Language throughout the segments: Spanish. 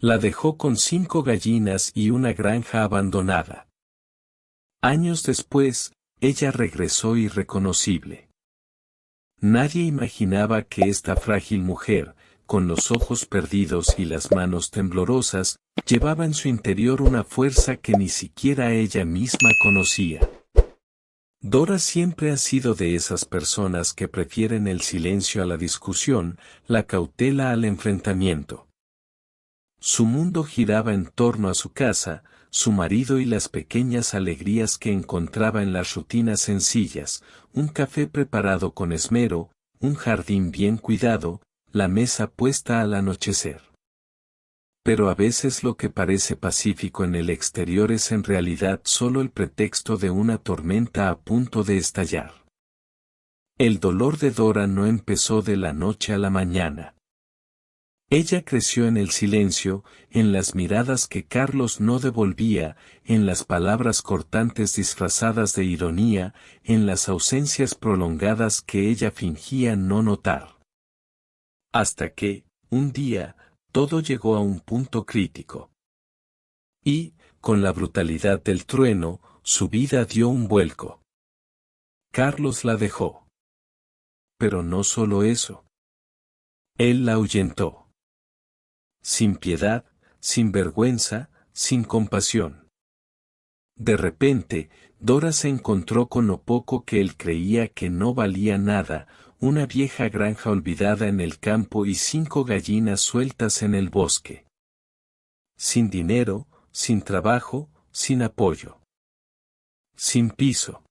La dejó con 5 gallinas y una granja abandonada. Años después, ella regresó irreconocible. Nadie imaginaba que esta frágil mujer, con los ojos perdidos y las manos temblorosas, llevaba en su interior una fuerza que ni siquiera ella misma conocía. Dora siempre ha sido de esas personas que prefieren el silencio a la discusión, la cautela al enfrentamiento. Su mundo giraba en torno a su casa, su marido y las pequeñas alegrías que encontraba en las rutinas sencillas, un café preparado con esmero, un jardín bien cuidado, la mesa puesta al anochecer. Pero a veces lo que parece pacífico en el exterior es en realidad solo el pretexto de una tormenta a punto de estallar. El dolor de Dora no empezó de la noche a la mañana. Ella creció en el silencio, en las miradas que Carlos no devolvía, en las palabras cortantes disfrazadas de ironía, en las ausencias prolongadas que ella fingía no notar. Hasta que, un día, todo llegó a un punto crítico. Y, con la brutalidad del trueno, su vida dio un vuelco. Carlos la dejó. Pero no solo eso. Él la ahuyentó. Sin piedad, sin vergüenza, sin compasión. De repente, Dora se encontró con lo poco que él creía que no valía nada, una vieja granja olvidada en el campo y 5 gallinas sueltas en el bosque. Sin dinero, sin trabajo, sin apoyo. Sin piso.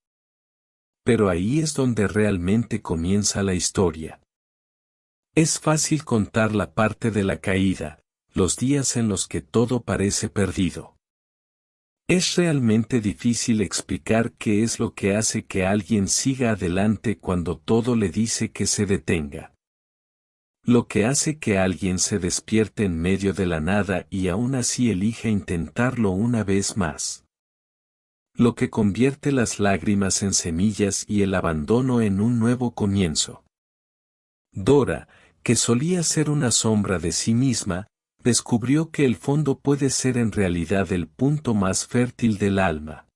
Pero ahí es donde realmente comienza la historia. Es fácil contar la parte de la caída, los días en los que todo parece perdido. Es realmente difícil explicar qué es lo que hace que alguien siga adelante cuando todo le dice que se detenga. Lo que hace que alguien se despierte en medio de la nada y aún así elija intentarlo una vez más. Lo que convierte las lágrimas en semillas y el abandono en un nuevo comienzo. Dora, que solía ser una sombra de sí misma, descubrió que el fondo puede ser en realidad el punto más fértil del alma.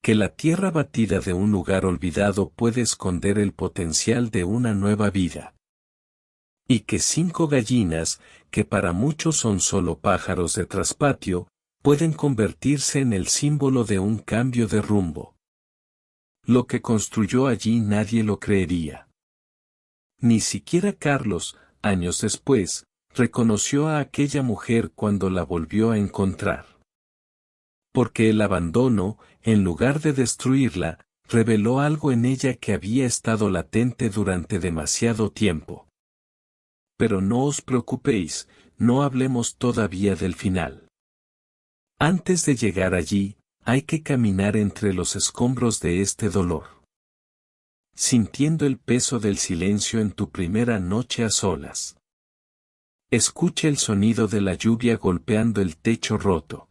Que la tierra batida de un lugar olvidado puede esconder el potencial de una nueva vida. Y que 5 gallinas, que para muchos son solo pájaros de traspatio, pueden convertirse en el símbolo de un cambio de rumbo. Lo que construyó allí nadie lo creería. Ni siquiera Carlos, años después, reconoció a aquella mujer cuando la volvió a encontrar. Porque el abandono, en lugar de destruirla, reveló algo en ella que había estado latente durante demasiado tiempo. Pero no os preocupéis, no hablemos todavía del final. Antes de llegar allí, hay que caminar entre los escombros de este dolor. Sintiendo el peso del silencio en tu primera noche a solas. Escucha el sonido de la lluvia golpeando el techo roto.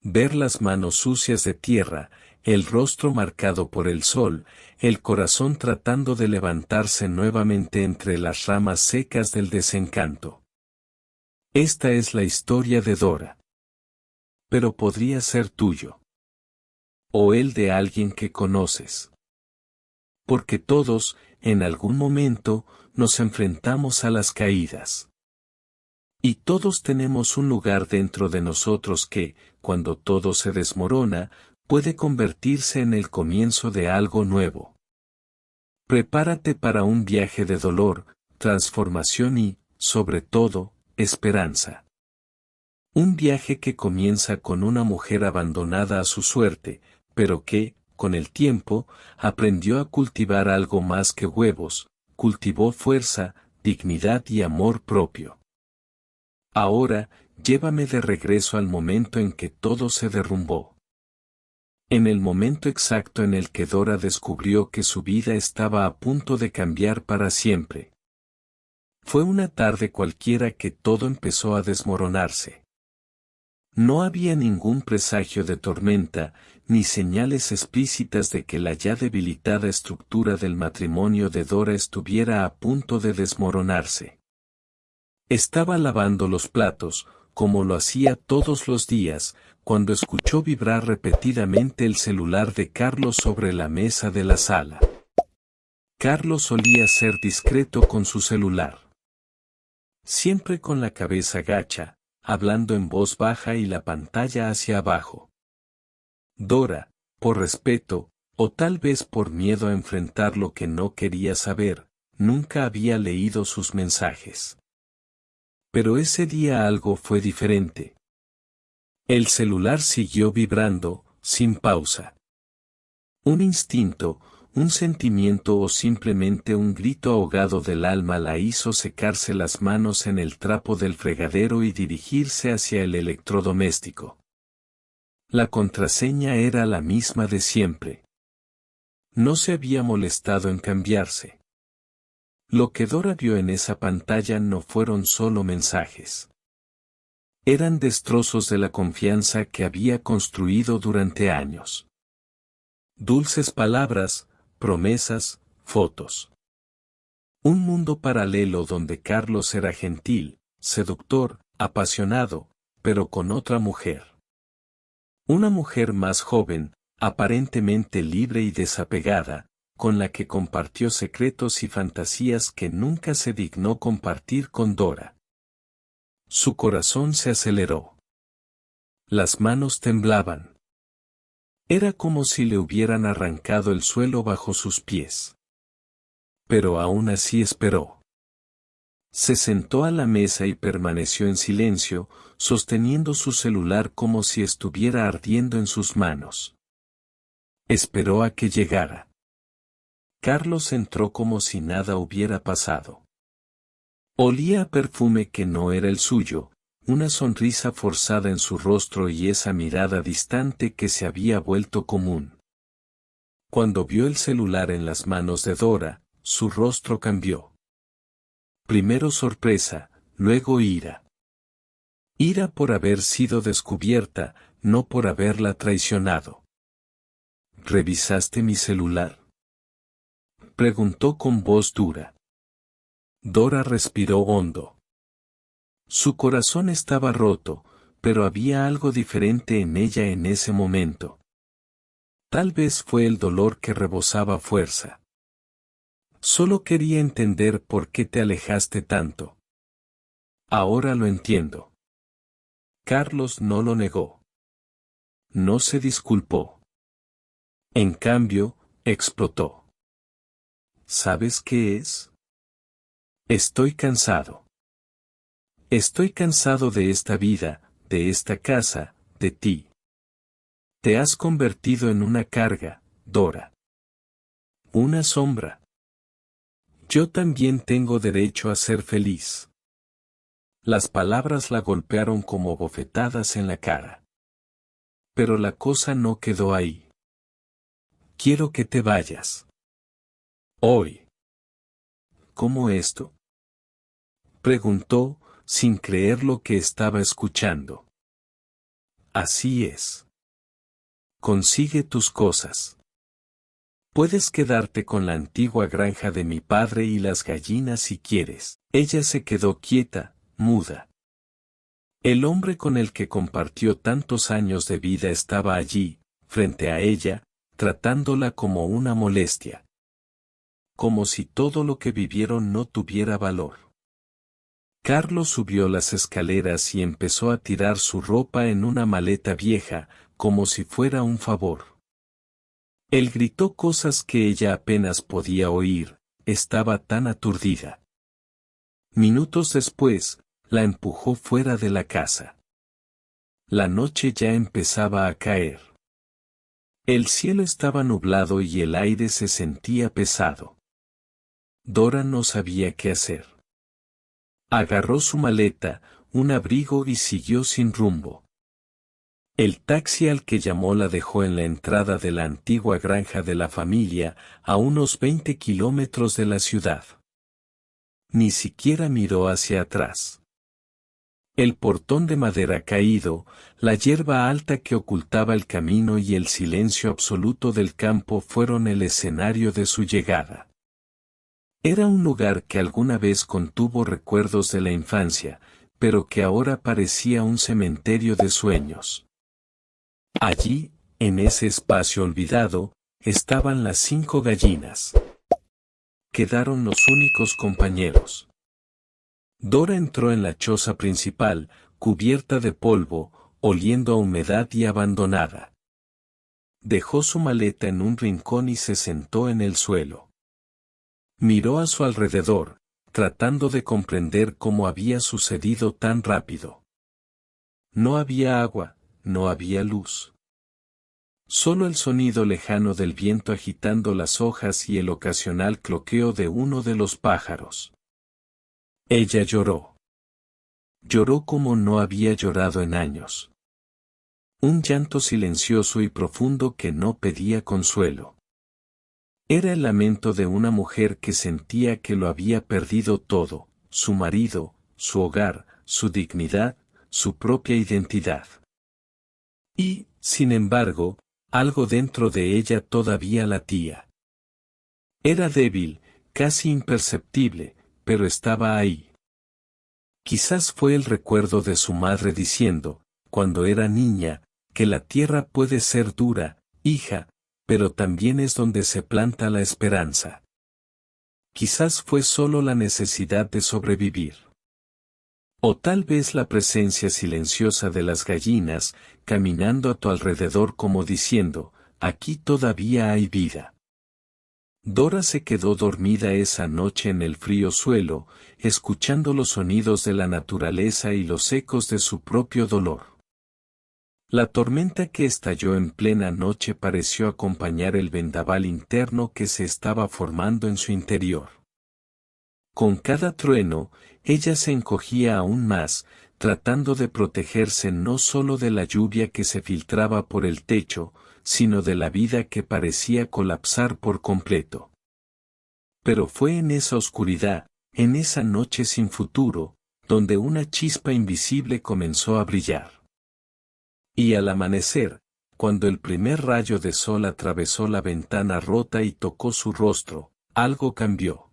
Ver las manos sucias de tierra, el rostro marcado por el sol, el corazón tratando de levantarse nuevamente entre las ramas secas del desencanto. Esta es la historia de Dora. Pero podría ser tuyo. O el de alguien que conoces. Porque todos, en algún momento, nos enfrentamos a las caídas. Y todos tenemos un lugar dentro de nosotros que, cuando todo se desmorona, puede convertirse en el comienzo de algo nuevo. Prepárate para un viaje de dolor, transformación y, sobre todo, esperanza. Un viaje que comienza con una mujer abandonada a su suerte, pero que, con el tiempo, aprendió a cultivar algo más que huevos, cultivó fuerza, dignidad y amor propio. Ahora, llévame de regreso al momento en que todo se derrumbó. En el momento exacto en el que Dora descubrió que su vida estaba a punto de cambiar para siempre. Fue una tarde cualquiera que todo empezó a desmoronarse. No había ningún presagio de tormenta, ni señales explícitas de que la ya debilitada estructura del matrimonio de Dora estuviera a punto de desmoronarse. Estaba lavando los platos, como lo hacía todos los días, cuando escuchó vibrar repetidamente el celular de Carlos sobre la mesa de la sala. Carlos solía ser discreto con su celular. Siempre con la cabeza gacha, hablando en voz baja y la pantalla hacia abajo. Dora, por respeto, o tal vez por miedo a enfrentar lo que no quería saber, nunca había leído sus mensajes. Pero ese día algo fue diferente. El celular siguió vibrando, sin pausa. Un instinto, un sentimiento o simplemente un grito ahogado del alma la hizo secarse las manos en el trapo del fregadero y dirigirse hacia el electrodoméstico. La contraseña era la misma de siempre. No se había molestado en cambiarse. Lo que Dora vio en esa pantalla no fueron solo mensajes. Eran destrozos de la confianza que había construido durante años. Dulces palabras, promesas, fotos. Un mundo paralelo donde Carlos era gentil, seductor, apasionado, pero con otra mujer. Una mujer más joven, aparentemente libre y desapegada, con la que compartió secretos y fantasías que nunca se dignó compartir con Dora. Su corazón se aceleró. Las manos temblaban. Era como si le hubieran arrancado el suelo bajo sus pies. Pero aún así esperó. Se sentó a la mesa y permaneció en silencio, sosteniendo su celular como si estuviera ardiendo en sus manos. Esperó a que llegara. Carlos entró como si nada hubiera pasado. Olía a perfume que no era el suyo, una sonrisa forzada en su rostro y esa mirada distante que se había vuelto común. Cuando vio el celular en las manos de Dora, su rostro cambió. Primero sorpresa, luego ira. Ira por haber sido descubierta, no por haberla traicionado. ¿Revisaste mi celular?, preguntó con voz dura. Dora respiró hondo. Su corazón estaba roto, pero había algo diferente en ella en ese momento. Tal vez fue el dolor que rebosaba fuerza. Solo quería entender por qué te alejaste tanto. Ahora lo entiendo. Carlos no lo negó. No se disculpó. En cambio, explotó. ¿Sabes qué es? Estoy cansado. Estoy cansado de esta vida, de esta casa, de ti. Te has convertido en una carga, Dora. Una sombra. Yo también tengo derecho a ser feliz. Las palabras la golpearon como bofetadas en la cara. Pero la cosa no quedó ahí. Quiero que te vayas. Hoy. ¿Cómo esto?, preguntó, sin creer lo que estaba escuchando. Así es. Consigue tus cosas. Puedes quedarte con la antigua granja de mi padre y las gallinas si quieres. Ella se quedó quieta, muda. El hombre con el que compartió tantos años de vida estaba allí, frente a ella, tratándola como una molestia. Como si todo lo que vivieron no tuviera valor. Carlos subió las escaleras y empezó a tirar su ropa en una maleta vieja, como si fuera un favor. Él gritó cosas que ella apenas podía oír, estaba tan aturdida. Minutos después, la empujó fuera de la casa. La noche ya empezaba a caer. El cielo estaba nublado y el aire se sentía pesado. Dora no sabía qué hacer. Agarró su maleta, un abrigo y siguió sin rumbo. El taxi al que llamó la dejó en la entrada de la antigua granja de la familia, a unos 20 kilómetros de la ciudad. Ni siquiera miró hacia atrás. El portón de madera caído, la hierba alta que ocultaba el camino y el silencio absoluto del campo fueron el escenario de su llegada. Era un lugar que alguna vez contuvo recuerdos de la infancia, pero que ahora parecía un cementerio de sueños. Allí, en ese espacio olvidado, estaban las 5 gallinas. Quedaron los únicos compañeros. Dora entró en la choza principal, cubierta de polvo, oliendo a humedad y abandonada. Dejó su maleta en un rincón y se sentó en el suelo. Miró a su alrededor, tratando de comprender cómo había sucedido tan rápido. No había agua, no había luz. Solo el sonido lejano del viento agitando las hojas y el ocasional cloqueo de uno de los pájaros. Ella lloró. Lloró como no había llorado en años. Un llanto silencioso y profundo que no pedía consuelo. Era el lamento de una mujer que sentía que lo había perdido todo, su marido, su hogar, su dignidad, su propia identidad. Y, sin embargo, algo dentro de ella todavía latía. Era débil, casi imperceptible, pero estaba ahí. Quizás fue el recuerdo de su madre diciendo, cuando era niña, que la tierra puede ser dura, hija, pero también es donde se planta la esperanza. Quizás fue solo la necesidad de sobrevivir. O tal vez la presencia silenciosa de las gallinas, caminando a tu alrededor como diciendo, aquí todavía hay vida. Dora se quedó dormida esa noche en el frío suelo, escuchando los sonidos de la naturaleza y los ecos de su propio dolor. La tormenta que estalló en plena noche pareció acompañar el vendaval interno que se estaba formando en su interior. Con cada trueno, ella se encogía aún más, tratando de protegerse no solo de la lluvia que se filtraba por el techo, sino de la vida que parecía colapsar por completo. Pero fue en esa oscuridad, en esa noche sin futuro, donde una chispa invisible comenzó a brillar. Y al amanecer, cuando el primer rayo de sol atravesó la ventana rota y tocó su rostro, algo cambió.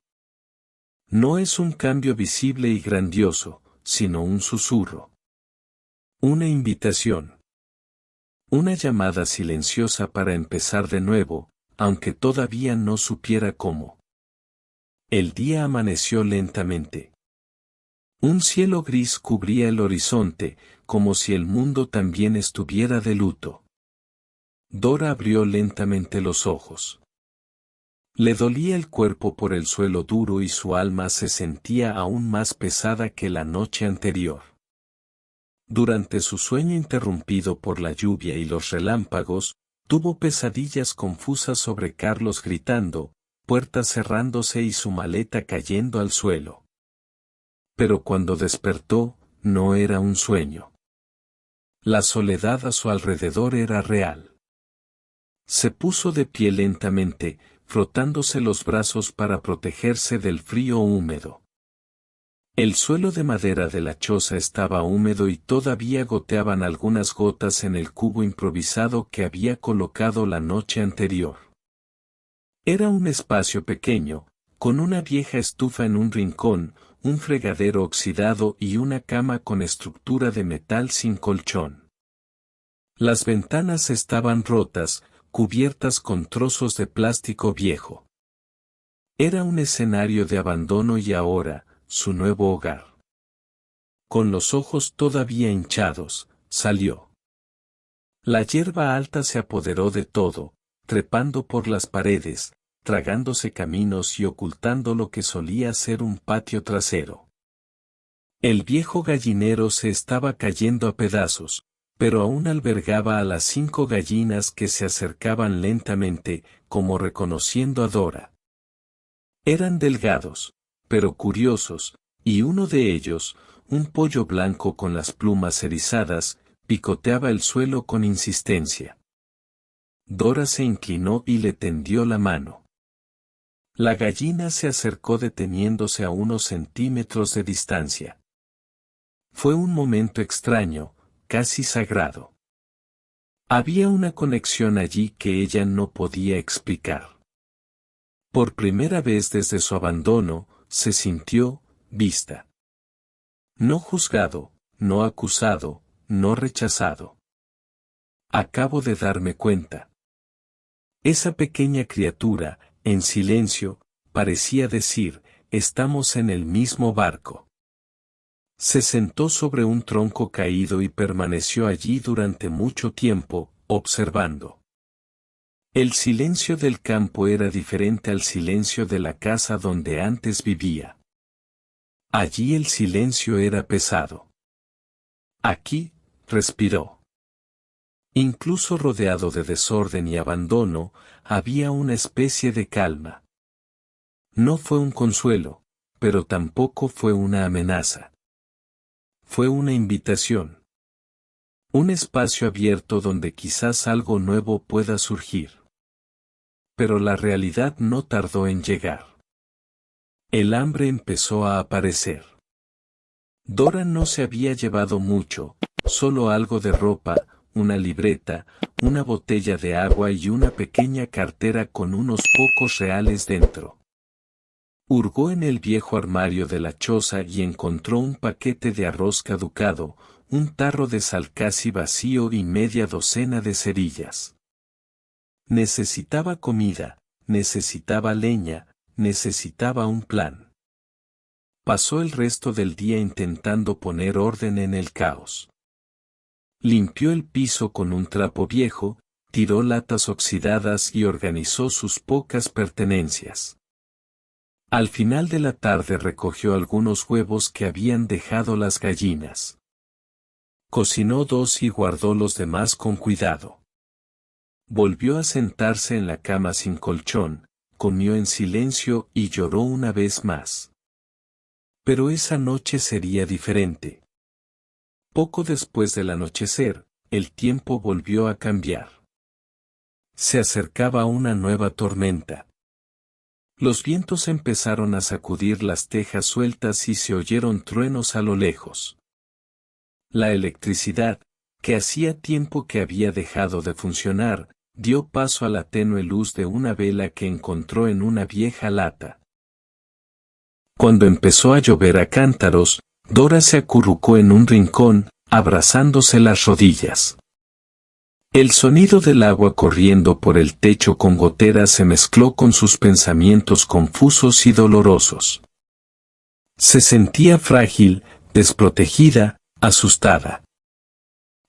No es un cambio visible y grandioso, sino un susurro. Una invitación. Una llamada silenciosa para empezar de nuevo, aunque todavía no supiera cómo. El día amaneció lentamente. Un cielo gris cubría el horizonte, como si el mundo también estuviera de luto. Dora abrió lentamente los ojos. Le dolía el cuerpo por el suelo duro y su alma se sentía aún más pesada que la noche anterior. Durante su sueño interrumpido por la lluvia y los relámpagos, tuvo pesadillas confusas sobre Carlos gritando, puertas cerrándose y su maleta cayendo al suelo. Pero cuando despertó, no era un sueño. La soledad a su alrededor era real. Se puso de pie lentamente, frotándose los brazos para protegerse del frío húmedo. El suelo de madera de la choza estaba húmedo y todavía goteaban algunas gotas en el cubo improvisado que había colocado la noche anterior. Era un espacio pequeño, con una vieja estufa en un rincón, un fregadero oxidado y una cama con estructura de metal sin colchón. Las ventanas estaban rotas, cubiertas con trozos de plástico viejo. Era un escenario de abandono y ahora, su nuevo hogar. Con los ojos todavía hinchados, salió. La hierba alta se apoderó de todo, trepando por las paredes, tragándose caminos y ocultando lo que solía ser un patio trasero. El viejo gallinero se estaba cayendo a pedazos, pero aún albergaba a las 5 gallinas que se acercaban lentamente, como reconociendo a Dora. Eran delgados, pero curiosos, y uno de ellos, un pollo blanco con las plumas erizadas, picoteaba el suelo con insistencia. Dora se inclinó y le tendió la mano. La gallina se acercó deteniéndose a unos centímetros de distancia. Fue un momento extraño, casi sagrado. Había una conexión allí que ella no podía explicar. Por primera vez desde su abandono, se sintió vista. No juzgado, no acusado, no rechazado. Acabo de darme cuenta. Esa pequeña criatura, en silencio, parecía decir, estamos en el mismo barco. Se sentó sobre un tronco caído y permaneció allí durante mucho tiempo, observando. El silencio del campo era diferente al silencio de la casa donde antes vivía. Allí el silencio era pesado. Aquí, respiró. Incluso rodeado de desorden y abandono, había una especie de calma. No fue un consuelo, pero tampoco fue una amenaza. Fue una invitación. Un espacio abierto donde quizás algo nuevo pueda surgir. Pero la realidad no tardó en llegar. El hambre empezó a aparecer. Dora no se había llevado mucho, solo algo de ropa, una libreta, una botella de agua y una pequeña cartera con unos pocos reales dentro. Hurgó en el viejo armario de la choza y encontró un paquete de arroz caducado, un tarro de sal casi vacío y media docena de cerillas. Necesitaba comida, necesitaba leña, necesitaba un plan. Pasó el resto del día intentando poner orden en el caos. Limpió el piso con un trapo viejo, tiró latas oxidadas y organizó sus pocas pertenencias. Al final de la tarde recogió algunos huevos que habían dejado las gallinas. Cocinó 2 y guardó los demás con cuidado. Volvió a sentarse en la cama sin colchón, comió en silencio y lloró una vez más. Pero esa noche sería diferente. Poco después del anochecer, el tiempo volvió a cambiar. Se acercaba una nueva tormenta. Los vientos empezaron a sacudir las tejas sueltas y se oyeron truenos a lo lejos. La electricidad, que hacía tiempo que había dejado de funcionar, dio paso a la tenue luz de una vela que encontró en una vieja lata. Cuando empezó a llover a cántaros, Dora se acurrucó en un rincón, abrazándose las rodillas. El sonido del agua corriendo por el techo con goteras se mezcló con sus pensamientos confusos y dolorosos. Se sentía frágil, desprotegida, asustada.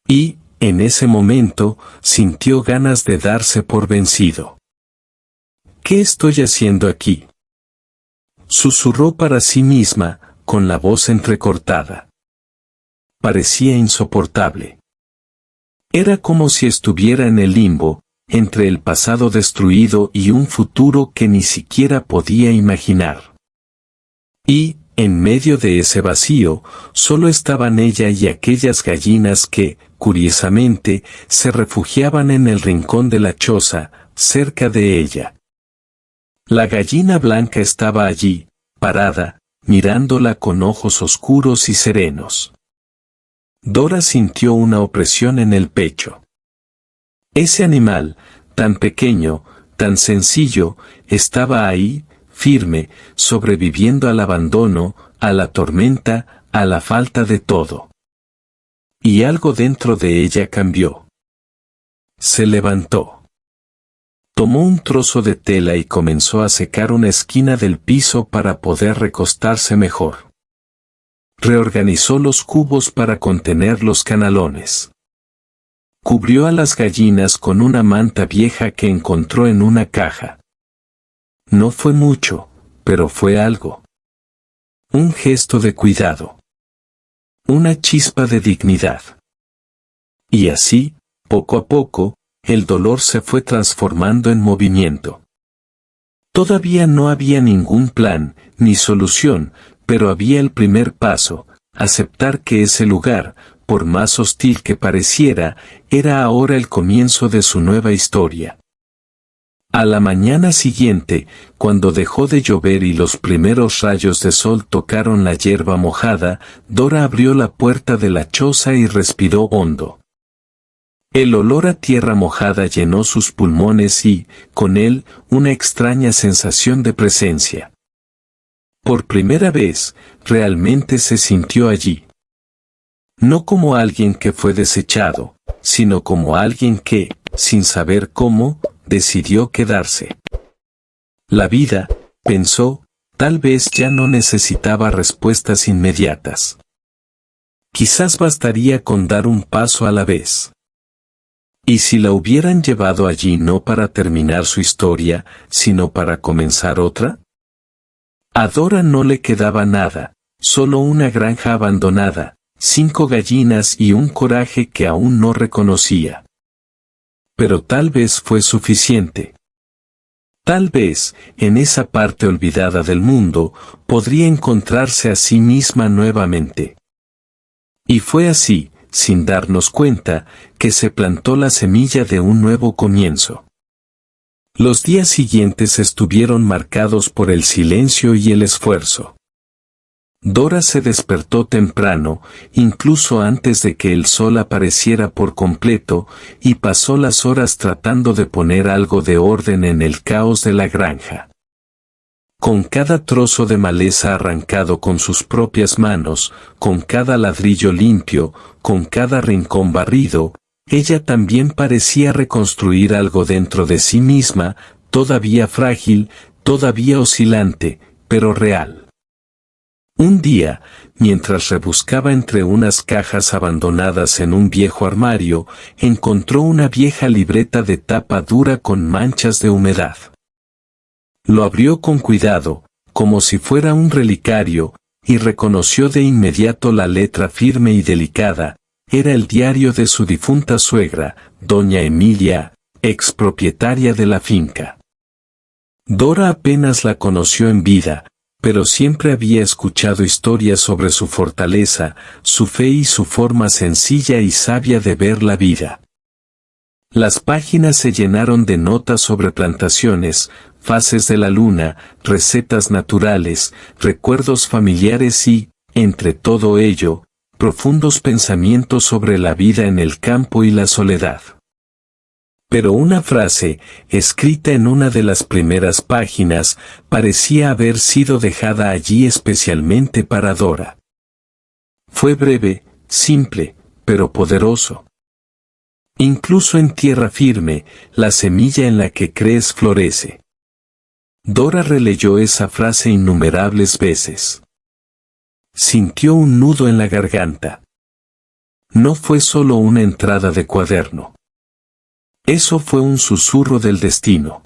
Y, en ese momento, sintió ganas de darse por vencido. ¿Qué estoy haciendo aquí?, susurró para sí misma, con la voz entrecortada. Parecía insoportable. Era como si estuviera en el limbo, entre el pasado destruido y un futuro que ni siquiera podía imaginar. Y, en medio de ese vacío, solo estaban ella y aquellas gallinas que, curiosamente, se refugiaban en el rincón de la choza, cerca de ella. La gallina blanca estaba allí, parada, mirándola con ojos oscuros y serenos. Dora sintió una opresión en el pecho. Ese animal, tan pequeño, tan sencillo, estaba ahí, firme, sobreviviendo al abandono, a la tormenta, a la falta de todo. Y algo dentro de ella cambió. Se levantó. Tomó un trozo de tela y comenzó a secar una esquina del piso para poder recostarse mejor. Reorganizó los cubos para contener los canalones. Cubrió a las gallinas con una manta vieja que encontró en una caja. No fue mucho, pero fue algo. Un gesto de cuidado. Una chispa de dignidad. Y así, poco a poco, el dolor se fue transformando en movimiento. Todavía no había ningún plan, ni solución, pero había el primer paso, aceptar que ese lugar, por más hostil que pareciera, era ahora el comienzo de su nueva historia. A la mañana siguiente, cuando dejó de llover y los primeros rayos de sol tocaron la hierba mojada, Dora abrió la puerta de la choza y respiró hondo. El olor a tierra mojada llenó sus pulmones y, con él, una extraña sensación de presencia. Por primera vez, realmente se sintió allí. No como alguien que fue desechado, sino como alguien que, sin saber cómo, decidió quedarse. La vida, pensó, tal vez ya no necesitaba respuestas inmediatas. Quizás bastaría con dar un paso a la vez. ¿Y si la hubieran llevado allí no para terminar su historia, sino para comenzar otra? A Dora no le quedaba nada, solo una granja abandonada, 5 gallinas y un coraje que aún no reconocía. Pero tal vez fue suficiente. Tal vez, en esa parte olvidada del mundo, podría encontrarse a sí misma nuevamente. Y fue así, sin darnos cuenta, que se plantó la semilla de un nuevo comienzo. Los días siguientes estuvieron marcados por el silencio y el esfuerzo. Dora se despertó temprano, incluso antes de que el sol apareciera por completo, y pasó las horas tratando de poner algo de orden en el caos de la granja. Con cada trozo de maleza arrancado con sus propias manos, con cada ladrillo limpio, con cada rincón barrido, ella también parecía reconstruir algo dentro de sí misma, todavía frágil, todavía oscilante, pero real. Un día, mientras rebuscaba entre unas cajas abandonadas en un viejo armario, encontró una vieja libreta de tapa dura con manchas de humedad. Lo abrió con cuidado, como si fuera un relicario, y reconoció de inmediato la letra firme y delicada. Era el diario de su difunta suegra, doña Emilia, expropietaria de la finca. Dora apenas la conoció en vida, pero siempre había escuchado historias sobre su fortaleza, su fe y su forma sencilla y sabia de ver la vida. Las páginas se llenaron de notas sobre plantaciones, fases de la luna, recetas naturales, recuerdos familiares y, entre todo ello, profundos pensamientos sobre la vida en el campo y la soledad. Pero una frase, escrita en una de las primeras páginas, parecía haber sido dejada allí especialmente para Dora. Fue breve, simple, pero poderoso. Incluso en tierra firme, la semilla en la que crees florece. Dora releyó esa frase innumerables veces. Sintió un nudo en la garganta. No fue solo una entrada de cuaderno. Eso fue un susurro del destino.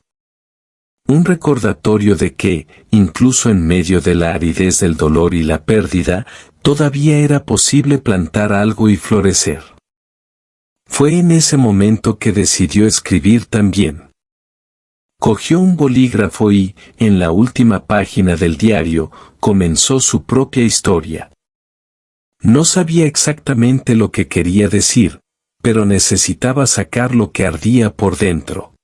Un recordatorio de que, incluso en medio de la aridez del dolor y la pérdida, todavía era posible plantar algo y florecer. Fue en ese momento que decidió escribir también. Cogió un bolígrafo y, en la última página del diario, comenzó su propia historia. No sabía exactamente lo que quería decir, pero necesitaba sacar lo que ardía por dentro.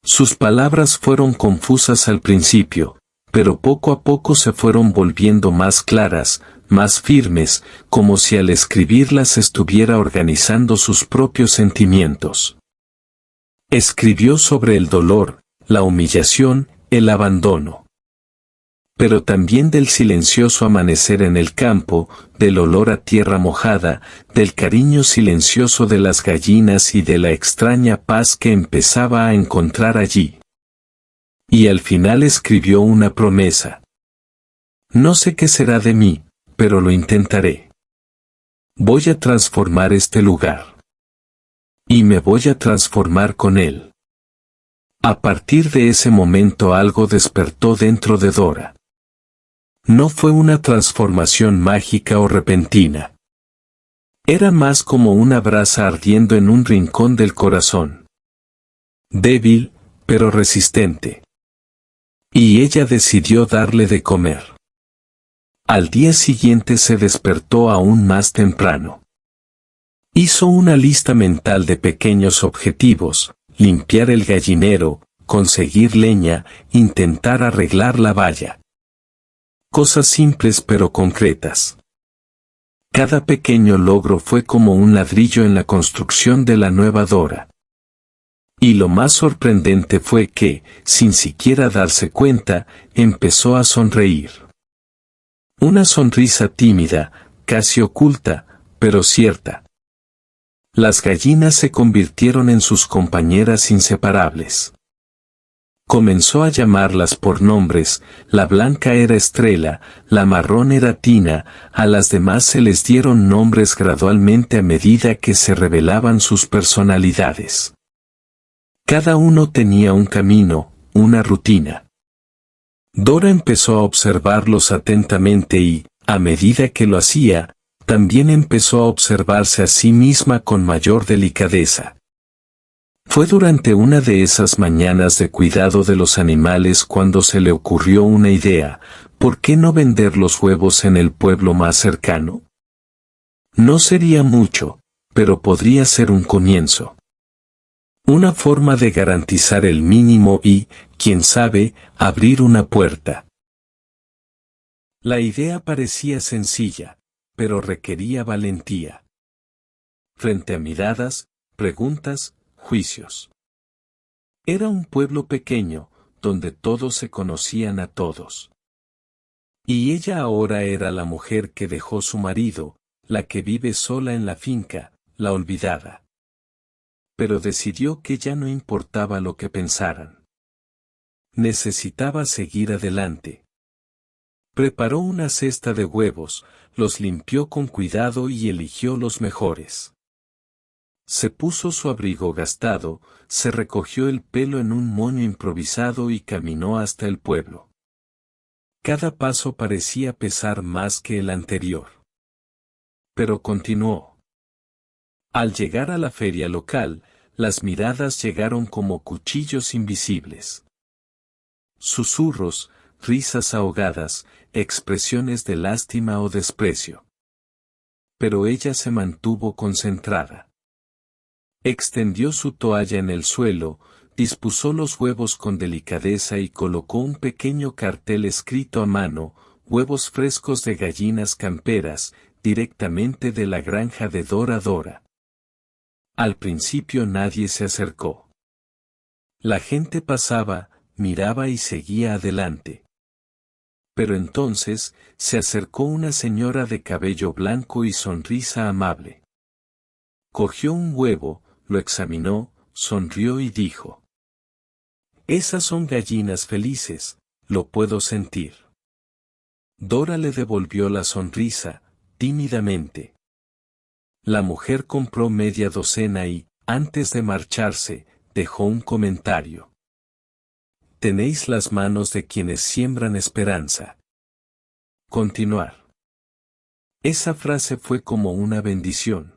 Sus palabras fueron confusas al principio, pero poco a poco se fueron volviendo más claras, más firmes, como si al escribirlas estuviera organizando sus propios sentimientos. Escribió sobre el dolor, la humillación, el abandono. Pero también del silencioso amanecer en el campo, del olor a tierra mojada, del cariño silencioso de las gallinas y de la extraña paz que empezaba a encontrar allí. Y al final escribió una promesa. No sé qué será de mí, pero lo intentaré. Voy a transformar este lugar. Y me voy a transformar con él. A partir de ese momento algo despertó dentro de Dora. No fue una transformación mágica o repentina. Era más como una brasa ardiendo en un rincón del corazón. Débil, pero resistente. Y ella decidió darle de comer. Al día siguiente se despertó aún más temprano. Hizo una lista mental de pequeños objetivos: limpiar el gallinero, conseguir leña, intentar arreglar la valla. Cosas simples pero concretas. Cada pequeño logro fue como un ladrillo en la construcción de la nueva Dora. Y lo más sorprendente fue que, sin siquiera darse cuenta, empezó a sonreír. Una sonrisa tímida, casi oculta, pero cierta. Las gallinas se convirtieron en sus compañeras inseparables. Comenzó a llamarlas por nombres, la blanca era Estrella, la marrón era Tina, a las demás se les dieron nombres gradualmente a medida que se revelaban sus personalidades. Cada uno tenía un camino, una rutina. Dora empezó a observarlos atentamente y, a medida que lo hacía, también empezó a observarse a sí misma con mayor delicadeza. Fue durante una de esas mañanas de cuidado de los animales cuando se le ocurrió una idea: ¿por qué no vender los huevos en el pueblo más cercano? No sería mucho, pero podría ser un comienzo. Una forma de garantizar el mínimo y, quién sabe, abrir una puerta. La idea parecía sencilla, pero requería valentía. Frente a miradas, preguntas, juicios. Era un pueblo pequeño, donde todos se conocían a todos. Y ella ahora era la mujer que dejó su marido, la que vive sola en la finca, la olvidada. Pero decidió que ya no importaba lo que pensaran. Necesitaba seguir adelante. Preparó una cesta de huevos, los limpió con cuidado y eligió los mejores. Se puso su abrigo gastado, se recogió el pelo en un moño improvisado y caminó hasta el pueblo. Cada paso parecía pesar más que el anterior. Pero continuó. Al llegar a la feria local, las miradas llegaron como cuchillos invisibles. Susurros, risas ahogadas, expresiones de lástima o desprecio. Pero ella se mantuvo concentrada. Extendió su toalla en el suelo, dispuso los huevos con delicadeza y colocó un pequeño cartel escrito a mano: huevos frescos de gallinas camperas, directamente de la granja de Dora Dora. Al principio nadie se acercó. La gente pasaba, miraba y seguía adelante. Pero entonces, se acercó una señora de cabello blanco y sonrisa amable. Cogió un huevo, lo examinó, sonrió y dijo: «Esas son gallinas felices, lo puedo sentir». Dora le devolvió la sonrisa, tímidamente. La mujer compró media docena y, antes de marcharse, dejó un comentario: «Tenéis las manos de quienes siembran esperanza». Continuar. Esa frase fue como una bendición.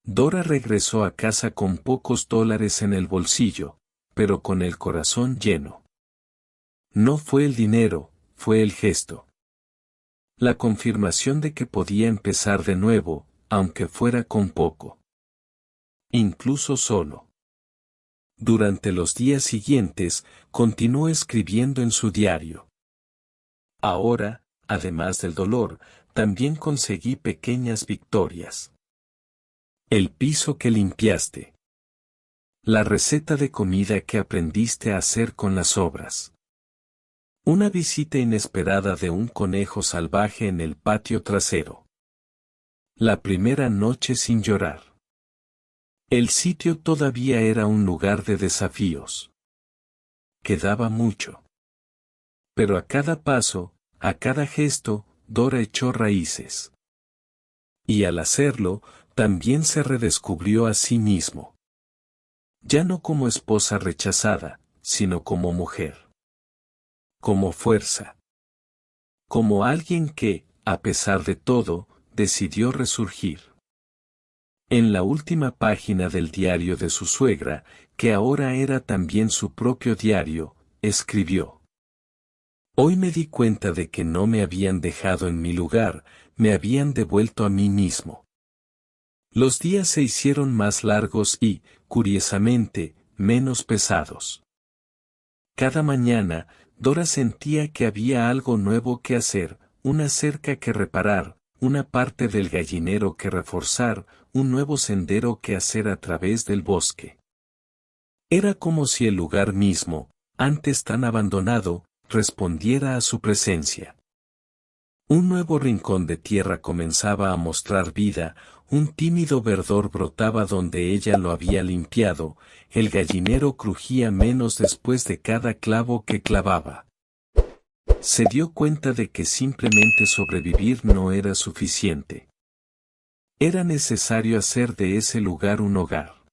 Dora regresó a casa con pocos dólares en el bolsillo, pero con el corazón lleno. No fue el dinero, fue el gesto. La confirmación de que podía empezar de nuevo, aunque fuera con poco. Incluso solo. Durante los días siguientes, continuó escribiendo en su diario. Ahora, además del dolor, también conseguí pequeñas victorias. El piso que limpiaste. La receta de comida que aprendiste a hacer con las obras. Una visita inesperada de un conejo salvaje en el patio trasero. La primera noche sin llorar. El sitio todavía era un lugar de desafíos. Quedaba mucho. Pero a cada paso, a cada gesto, Dora echó raíces. Y al hacerlo, también se redescubrió a sí mismo. Ya no como esposa rechazada, sino como mujer. Como fuerza. Como alguien que, a pesar de todo, decidió resurgir. En la última página del diario de su suegra, que ahora era también su propio diario, escribió: «Hoy me di cuenta de que no me habían dejado en mi lugar, me habían devuelto a mí mismo». Los días se hicieron más largos y, curiosamente, menos pesados. Cada mañana, Dora sentía que había algo nuevo que hacer, una cerca que reparar, una parte del gallinero que reforzar, un nuevo sendero que hacer a través del bosque. Era como si el lugar mismo, antes tan abandonado, respondiera a su presencia. Un nuevo rincón de tierra comenzaba a mostrar vida, un tímido verdor brotaba donde ella lo había limpiado, el gallinero crujía menos después de cada clavo que clavaba. Se dio cuenta de que simplemente sobrevivir no era suficiente. Era necesario hacer de ese lugar un hogar.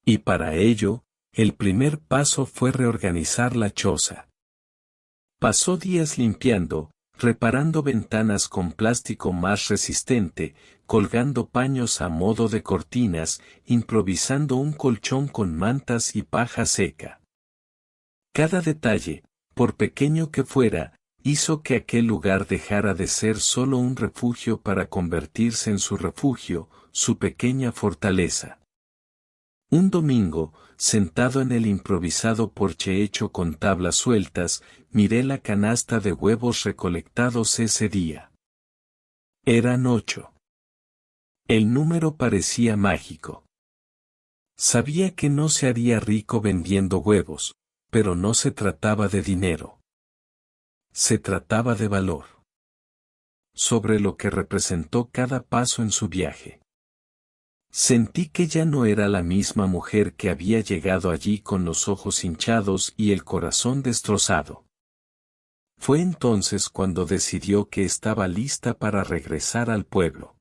Y para ello, el primer paso fue reorganizar la choza. Pasó días limpiando, reparando ventanas con plástico más resistente, colgando paños a modo de cortinas, improvisando un colchón con mantas y paja seca. Cada detalle, por pequeño que fuera, hizo que aquel lugar dejara de ser solo un refugio para convertirse en su refugio, su pequeña fortaleza. Un domingo, sentado en el improvisado porche hecho con tablas sueltas, miré la canasta de huevos recolectados ese día. Eran 8. El número parecía mágico. Sabía que no se haría rico vendiendo huevos, pero no se trataba de dinero. Se trataba de valor. Sobre lo que representó cada paso en su viaje. Sentí que ya no era la misma mujer que había llegado allí con los ojos hinchados y el corazón destrozado. Fue entonces cuando decidió que estaba lista para regresar al pueblo.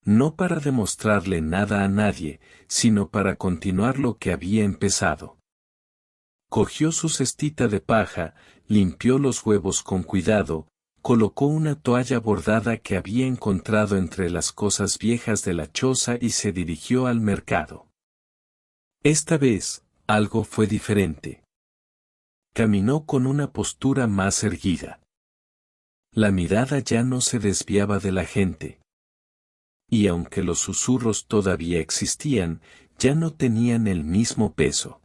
No para demostrarle nada a nadie, sino para continuar lo que había empezado. Cogió su cestita de paja, limpió los huevos con cuidado, colocó una toalla bordada que había encontrado entre las cosas viejas de la choza y se dirigió al mercado. Esta vez, algo fue diferente. Caminó con una postura más erguida. La mirada ya no se desviaba de la gente. Y aunque los susurros todavía existían, ya no tenían el mismo peso.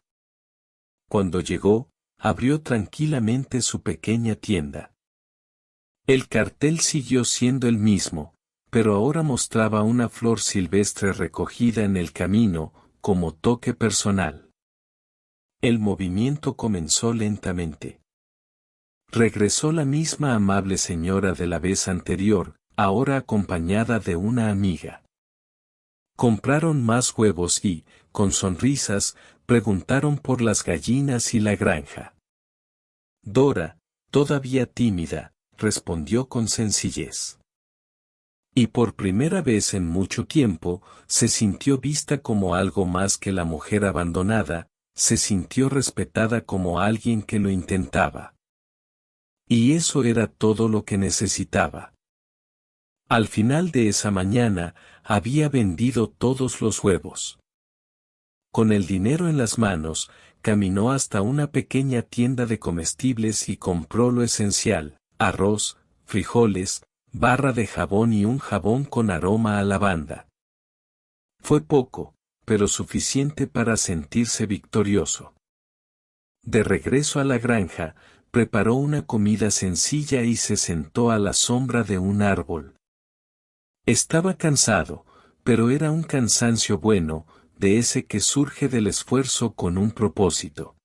Cuando llegó, abrió tranquilamente su pequeña tienda. El cartel siguió siendo el mismo, pero ahora mostraba una flor silvestre recogida en el camino, como toque personal. El movimiento comenzó lentamente. Regresó la misma amable señora de la vez anterior, ahora acompañada de una amiga. Compraron más huevos y, con sonrisas, preguntaron por las gallinas y la granja. Dora, todavía tímida, respondió con sencillez. Y por primera vez en mucho tiempo, se sintió vista como algo más que la mujer abandonada, se sintió respetada como alguien que lo intentaba. Y eso era todo lo que necesitaba. Al final de esa mañana, había vendido todos los huevos. Con el dinero en las manos, caminó hasta una pequeña tienda de comestibles y compró lo esencial: arroz, frijoles, barra de jabón y un jabón con aroma a lavanda. Fue poco, pero suficiente para sentirse victorioso. De regreso a la granja, preparó una comida sencilla y se sentó a la sombra de un árbol. Estaba cansado, pero era un cansancio bueno, de ese que surge del esfuerzo con un propósito.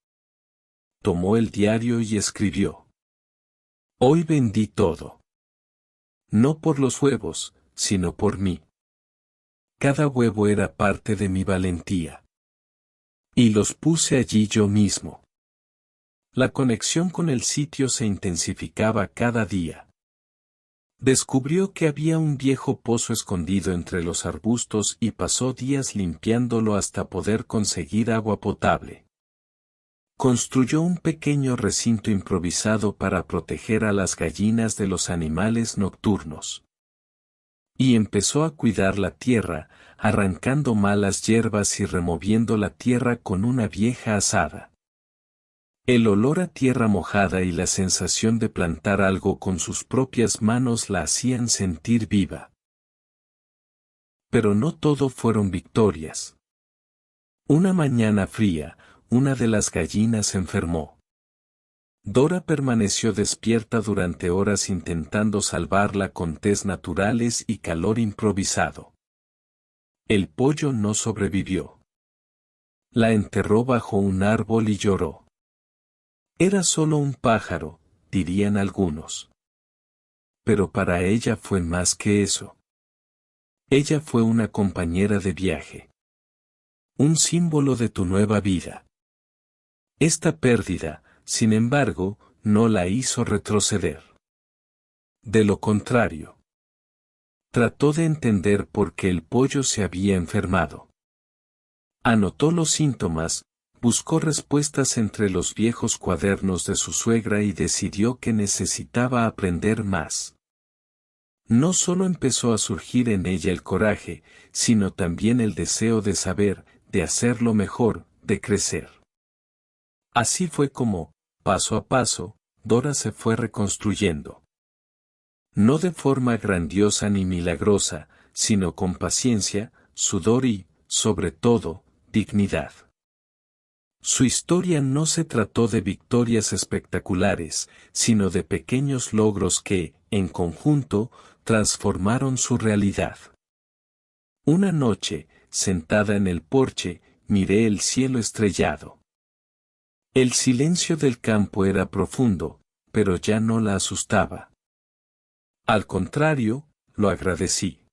Tomó el diario y escribió: Hoy vendí todo. No por los huevos, sino por mí. Cada huevo era parte de mi valentía. Y los puse allí yo mismo. La conexión con el sitio se intensificaba cada día. Descubrió que había un viejo pozo escondido entre los arbustos y pasó días limpiándolo hasta poder conseguir agua potable. Construyó un pequeño recinto improvisado para proteger a las gallinas de los animales nocturnos. Y empezó a cuidar la tierra, arrancando malas hierbas y removiendo la tierra con una vieja azada. El olor a tierra mojada y la sensación de plantar algo con sus propias manos la hacían sentir viva. Pero no todo fueron victorias. Una mañana fría, una de las gallinas enfermó. Dora permaneció despierta durante horas intentando salvarla con tés naturales y calor improvisado. El pollo no sobrevivió. La enterró bajo un árbol y lloró. Era solo un pájaro, dirían algunos. Pero para ella fue más que eso. Ella fue una compañera de viaje. Un símbolo de tu nueva vida. Esta pérdida, sin embargo, no la hizo retroceder. De lo contrario. Trató de entender por qué el pollo se había enfermado. Anotó los síntomas, buscó respuestas entre los viejos cuadernos de su suegra y decidió que necesitaba aprender más. No solo empezó a surgir en ella el coraje, sino también el deseo de saber, de hacerlo mejor, de crecer. Así fue como, paso a paso, Dora se fue reconstruyendo. No de forma grandiosa ni milagrosa, sino con paciencia, sudor y, sobre todo, dignidad. Su historia no se trató de victorias espectaculares, sino de pequeños logros que, en conjunto, transformaron su realidad. Una noche, sentada en el porche, miré el cielo estrellado. El silencio del campo era profundo, pero ya no la asustaba. Al contrario, lo agradecí.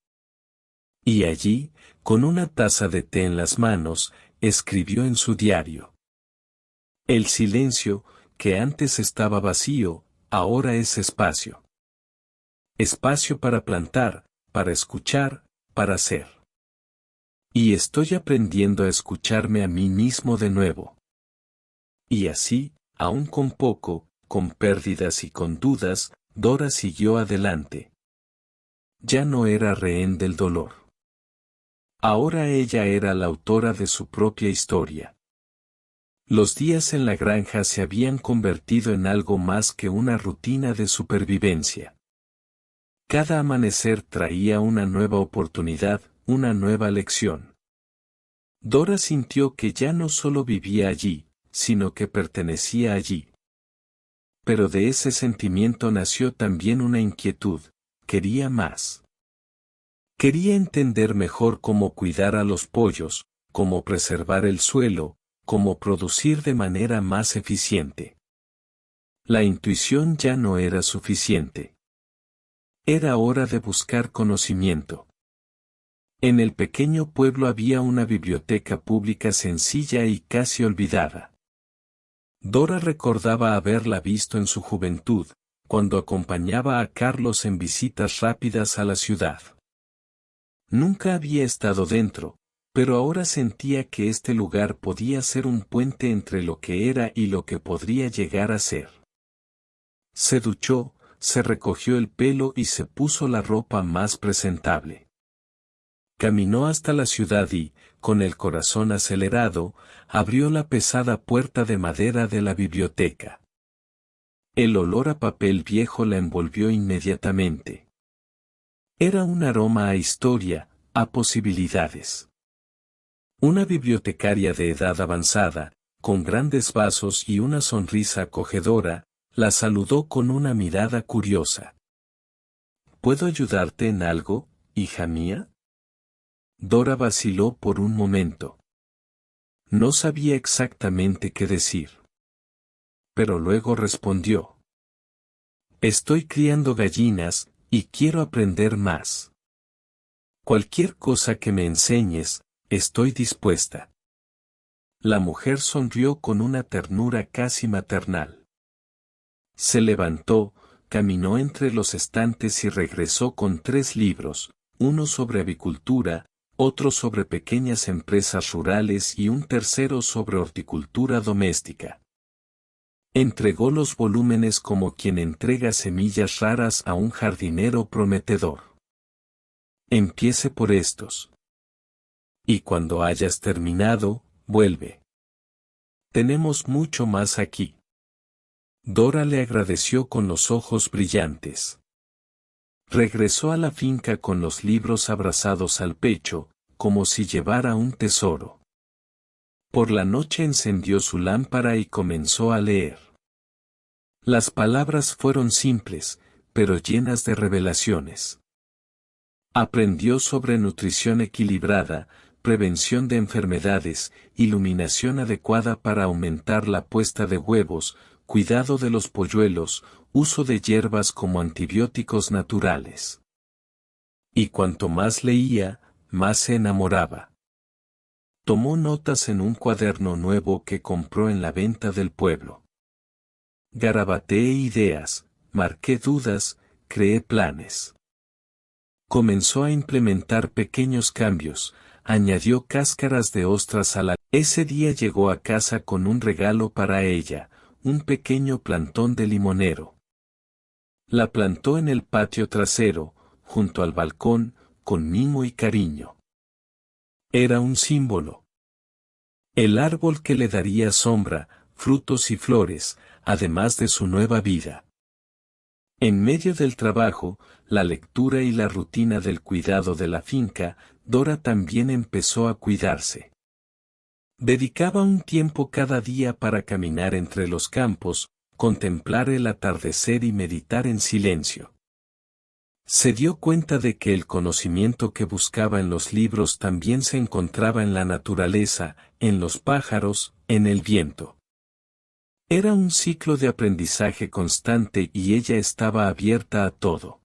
Y allí, con una taza de té en las manos, escribió en su diario. El silencio, que antes estaba vacío, ahora es espacio. Espacio para plantar, para escuchar, para ser. Y estoy aprendiendo a escucharme a mí mismo de nuevo. Y así, aún con poco, con pérdidas y con dudas, Dora siguió adelante. Ya no era rehén del dolor. Ahora ella era la autora de su propia historia. Los días en la granja se habían convertido en algo más que una rutina de supervivencia. Cada amanecer traía una nueva oportunidad, una nueva lección. Dora sintió que ya no solo vivía allí, sino que pertenecía allí. Pero de ese sentimiento nació también una inquietud, quería más. Quería entender mejor cómo cuidar a los pollos, cómo preservar el suelo, cómo producir de manera más eficiente. La intuición ya no era suficiente. Era hora de buscar conocimiento. En el pequeño pueblo había una biblioteca pública sencilla y casi olvidada. Dora recordaba haberla visto en su juventud, cuando acompañaba a Carlos en visitas rápidas a la ciudad. Nunca había estado dentro, pero ahora sentía que este lugar podía ser un puente entre lo que era y lo que podría llegar a ser. Se duchó, se recogió el pelo y se puso la ropa más presentable. Caminó hasta la ciudad y, con el corazón acelerado, abrió la pesada puerta de madera de la biblioteca. El olor a papel viejo la envolvió inmediatamente. Era un aroma a historia, a posibilidades. Una bibliotecaria de edad avanzada, con grandes vasos y una sonrisa acogedora, la saludó con una mirada curiosa. ¿Puedo ayudarte en algo, hija mía? Dora vaciló por un momento. No sabía exactamente qué decir. Pero luego respondió. Estoy criando gallinas, y quiero aprender más. Cualquier cosa que me enseñes, estoy dispuesta. La mujer sonrió con una ternura casi maternal. Se levantó, caminó entre los estantes y regresó con 3 libros, uno sobre avicultura, otro sobre pequeñas empresas rurales y un tercero sobre horticultura doméstica. Entregó los volúmenes como quien entrega semillas raras a un jardinero prometedor. Empiece por estos. Y cuando hayas terminado, vuelve. Tenemos mucho más aquí. Dora le agradeció con los ojos brillantes. Regresó a la finca con los libros abrazados al pecho, como si llevara un tesoro. Por la noche encendió su lámpara y comenzó a leer. Las palabras fueron simples, pero llenas de revelaciones. Aprendió sobre nutrición equilibrada, prevención de enfermedades, iluminación adecuada para aumentar la puesta de huevos, cuidado de los polluelos, uso de hierbas como antibióticos naturales. Y cuanto más leía, más se enamoraba. Tomó notas en un cuaderno nuevo que compró en la venta del pueblo. Garabateé ideas, marqué dudas, creé planes. Comenzó a implementar pequeños cambios, añadió cáscaras de ostras a la... Ese día llegó a casa con un regalo para ella, un pequeño plantón de limonero. La plantó en el patio trasero, junto al balcón, con mimo y cariño. Era un símbolo. El árbol que le daría sombra, frutos y flores, además de su nueva vida. En medio del trabajo, la lectura y la rutina del cuidado de la finca, Dora también empezó a cuidarse. Dedicaba un tiempo cada día para caminar entre los campos, contemplar el atardecer y meditar en silencio. Se dio cuenta de que el conocimiento que buscaba en los libros también se encontraba en la naturaleza, en los pájaros, en el viento. Era un ciclo de aprendizaje constante y ella estaba abierta a todo.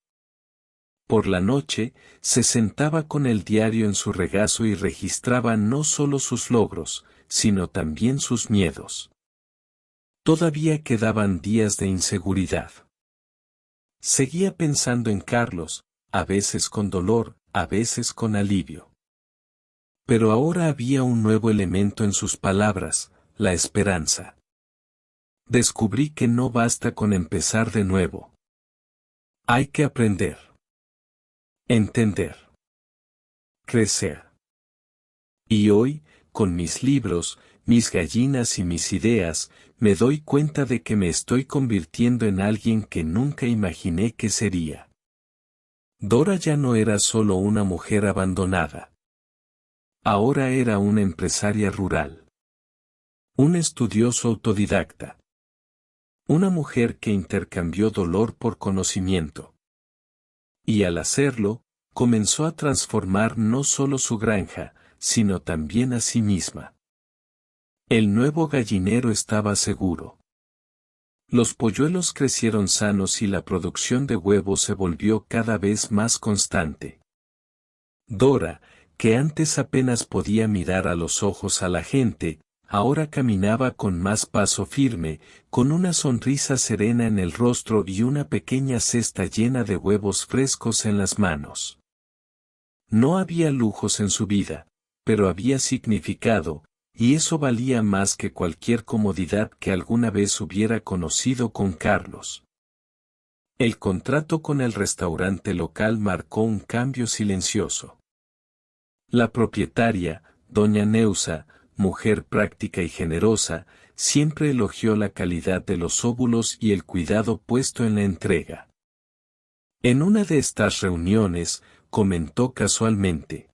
Por la noche, se sentaba con el diario en su regazo y registraba no solo sus logros, sino también sus miedos. Todavía quedaban días de inseguridad. Seguía pensando en Carlos, a veces con dolor, a veces con alivio. Pero ahora había un nuevo elemento en sus palabras, la esperanza. Descubrí que no basta con empezar de nuevo. Hay que aprender. Entender. Crecer. Y hoy, con mis libros, mis gallinas y mis ideas, me doy cuenta de que me estoy convirtiendo en alguien que nunca imaginé que sería. Dora ya no era solo una mujer abandonada. Ahora era una empresaria rural. Un estudioso autodidacta. Una mujer que intercambió dolor por conocimiento. Y al hacerlo, comenzó a transformar no solo su granja, sino también a sí misma. El nuevo gallinero estaba seguro. Los polluelos crecieron sanos y la producción de huevos se volvió cada vez más constante. Dora, que antes apenas podía mirar a los ojos a la gente, ahora caminaba con más paso firme, con una sonrisa serena en el rostro y una pequeña cesta llena de huevos frescos en las manos. No había lujos en su vida, pero había significado, y eso valía más que cualquier comodidad que alguna vez hubiera conocido con Carlos. El contrato con el restaurante local marcó un cambio silencioso. La propietaria, doña Neusa, mujer práctica y generosa, siempre elogió la calidad de los óvulos y el cuidado puesto en la entrega. En una de estas reuniones, comentó casualmente: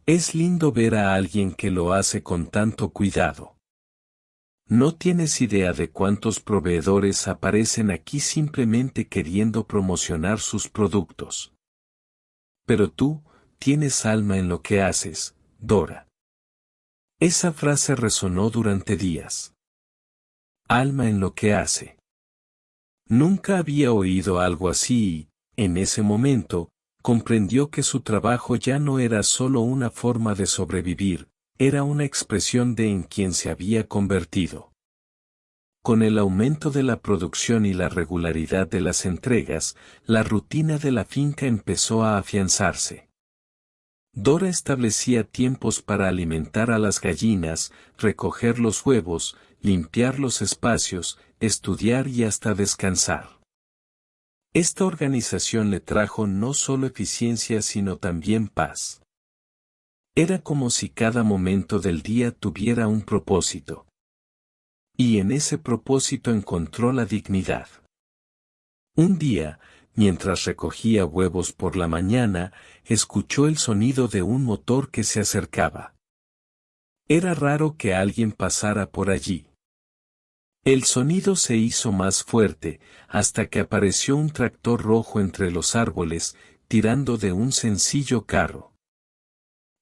«Es lindo ver a alguien que lo hace con tanto cuidado. No tienes idea de cuántos proveedores aparecen aquí simplemente queriendo promocionar sus productos. Pero tú, tienes alma en lo que haces, Dora». Esa frase resonó durante días. Alma en lo que hace. Nunca había oído algo así y, en ese momento, comprendió que su trabajo ya no era solo una forma de sobrevivir, era una expresión de en quien se había convertido. Con el aumento de la producción y la regularidad de las entregas, la rutina de la finca empezó a afianzarse. Dora establecía tiempos para alimentar a las gallinas, recoger los huevos, limpiar los espacios, estudiar y hasta descansar. Esta organización le trajo no solo eficiencia sino también paz. Era como si cada momento del día tuviera un propósito. Y en ese propósito encontró la dignidad. Un día, mientras recogía huevos por la mañana, escuchó el sonido de un motor que se acercaba. Era raro que alguien pasara por allí. El sonido se hizo más fuerte, hasta que apareció un tractor rojo entre los árboles, tirando de un sencillo carro.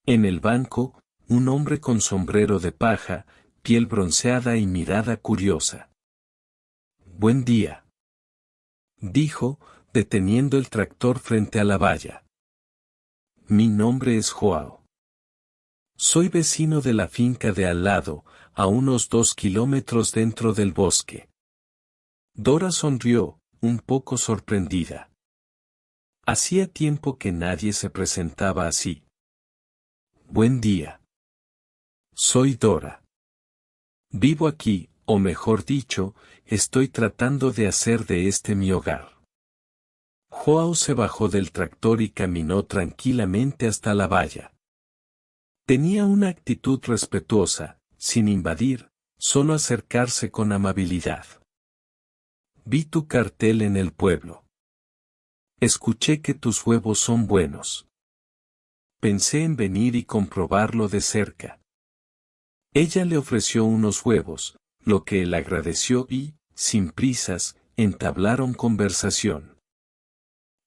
En el banco, un hombre con sombrero de paja, piel bronceada y mirada curiosa. «Buen día», dijo, deteniendo el tractor frente a la valla. «Mi nombre es Joao. Soy vecino de la finca de al lado, a unos 2 kilómetros dentro del bosque». Dora sonrió, un poco sorprendida. Hacía tiempo que nadie se presentaba así. «Buen día. Soy Dora. Vivo aquí, o mejor dicho, estoy tratando de hacer de este mi hogar». Joao se bajó del tractor y caminó tranquilamente hasta la valla. Tenía una actitud respetuosa, sin invadir, solo acercarse con amabilidad. «Vi tu cartel en el pueblo. Escuché que tus huevos son buenos. Pensé en venir y comprobarlo de cerca». Ella le ofreció unos huevos, lo que él agradeció y, sin prisas, entablaron conversación.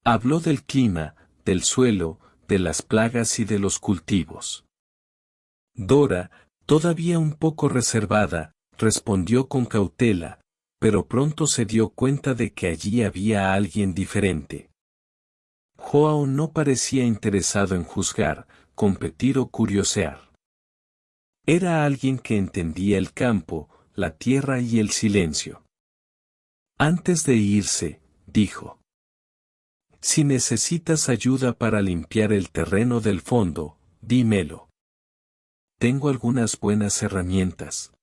Habló del clima, del suelo, de las plagas y de los cultivos. Dora, todavía un poco reservada, respondió con cautela, pero pronto se dio cuenta de que allí había alguien diferente. Joao no parecía interesado en juzgar, competir o curiosear. Era alguien que entendía el campo, la tierra y el silencio. Antes de irse, dijo: «Si necesitas ayuda para limpiar el terreno del fondo, dímelo. Tengo algunas buenas herramientas.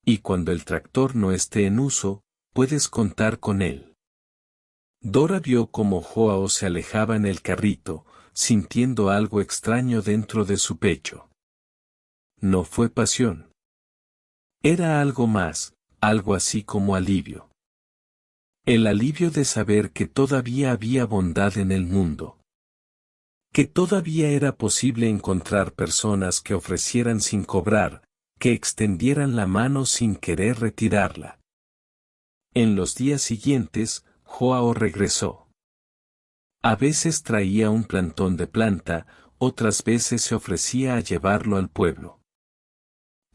Y cuando el tractor no esté en uso, puedes contar con él». Dora vio cómo Joao se alejaba en el carrito, sintiendo algo extraño dentro de su pecho. No fue pasión. Era algo más, algo así como alivio. El alivio de saber que todavía había bondad en el mundo. Que todavía era posible encontrar personas que ofrecieran sin cobrar, que extendieran la mano sin querer retirarla. En los días siguientes, Joao regresó. A veces traía un plantón de planta, otras veces se ofrecía a llevarlo al pueblo.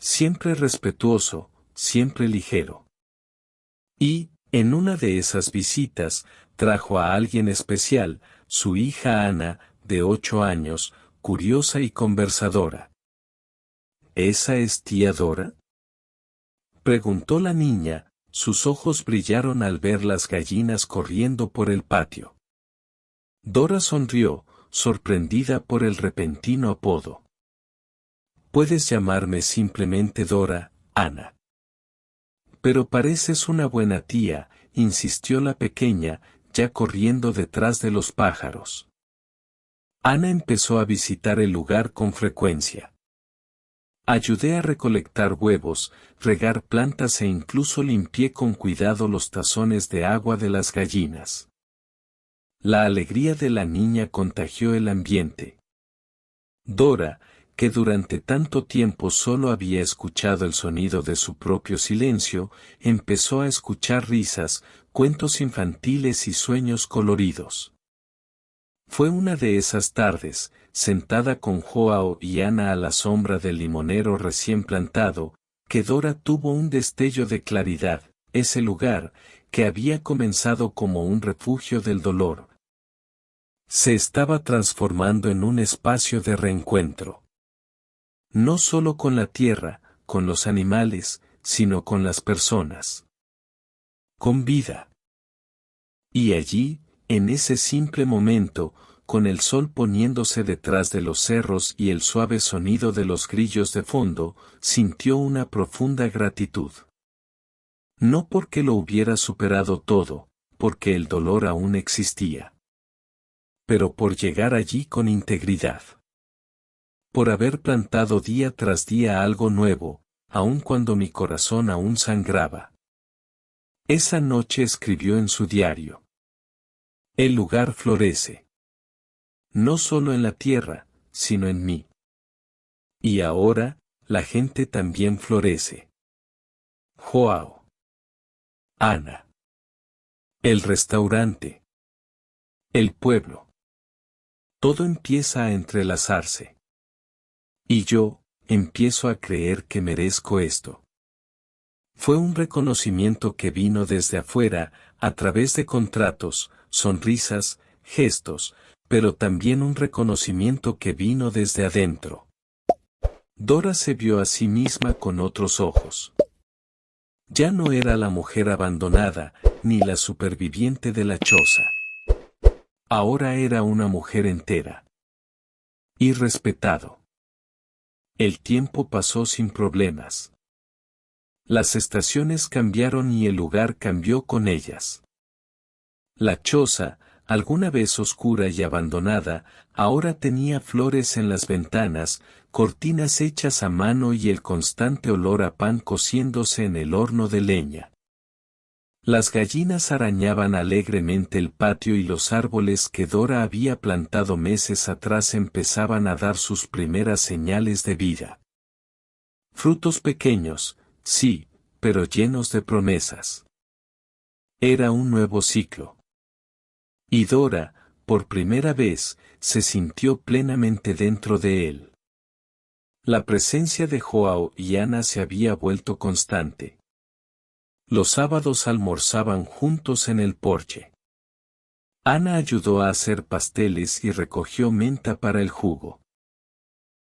Siempre respetuoso, siempre ligero. Y, en una de esas visitas, trajo a alguien especial, su hija Ana, de 8 años, curiosa y conversadora. ¿Esa es tía Dora?, preguntó la niña, sus ojos brillaron al ver las gallinas corriendo por el patio. Dora sonrió, sorprendida por el repentino apodo. «Puedes llamarme simplemente Dora, Ana». «Pero pareces una buena tía», insistió la pequeña, ya corriendo detrás de los pájaros. Ana empezó a visitar el lugar con frecuencia. Ayudé a recolectar huevos, regar plantas e incluso limpié con cuidado los tazones de agua de las gallinas. La alegría de la niña contagió el ambiente. Dora, que durante tanto tiempo solo había escuchado el sonido de su propio silencio, empezó a escuchar risas, cuentos infantiles y sueños coloridos. Fue una de esas tardes, sentada con Joao y Ana a la sombra del limonero recién plantado, que Dora tuvo un destello de claridad. Ese lugar, que había comenzado como un refugio del dolor, se estaba transformando en un espacio de reencuentro. No solo con la tierra, con los animales, sino con las personas. Con vida. Y allí, en ese simple momento, con el sol poniéndose detrás de los cerros y el suave sonido de los grillos de fondo, sintió una profunda gratitud. No porque lo hubiera superado todo, porque el dolor aún existía. Pero por llegar allí con integridad. Por haber plantado día tras día algo nuevo, aun cuando mi corazón aún sangraba. Esa noche escribió en su diario: «El lugar florece. No solo en la tierra, sino en mí. Y ahora, la gente también florece». Joao. Ana. El restaurante. El pueblo. Todo empieza a entrelazarse. Y yo, empiezo a creer que merezco esto. Fue un reconocimiento que vino desde afuera, a través de contratos, sonrisas, gestos, pero también un reconocimiento que vino desde adentro. Dora se vio a sí misma con otros ojos. Ya no era la mujer abandonada, ni la superviviente de la choza. Ahora era una mujer entera. Y respetado. El tiempo pasó sin problemas. Las estaciones cambiaron y el lugar cambió con ellas. La choza, alguna vez oscura y abandonada, ahora tenía flores en las ventanas, cortinas hechas a mano y el constante olor a pan cociéndose en el horno de leña. Las gallinas arañaban alegremente el patio y los árboles que Dora había plantado meses atrás empezaban a dar sus primeras señales de vida. Frutos pequeños, sí, pero llenos de promesas. Era un nuevo ciclo. Y Dora, por primera vez, se sintió plenamente dentro de él. La presencia de Joao y Ana se había vuelto constante. Los sábados almorzaban juntos en el porche. Ana ayudó a hacer pasteles y recogió menta para el jugo.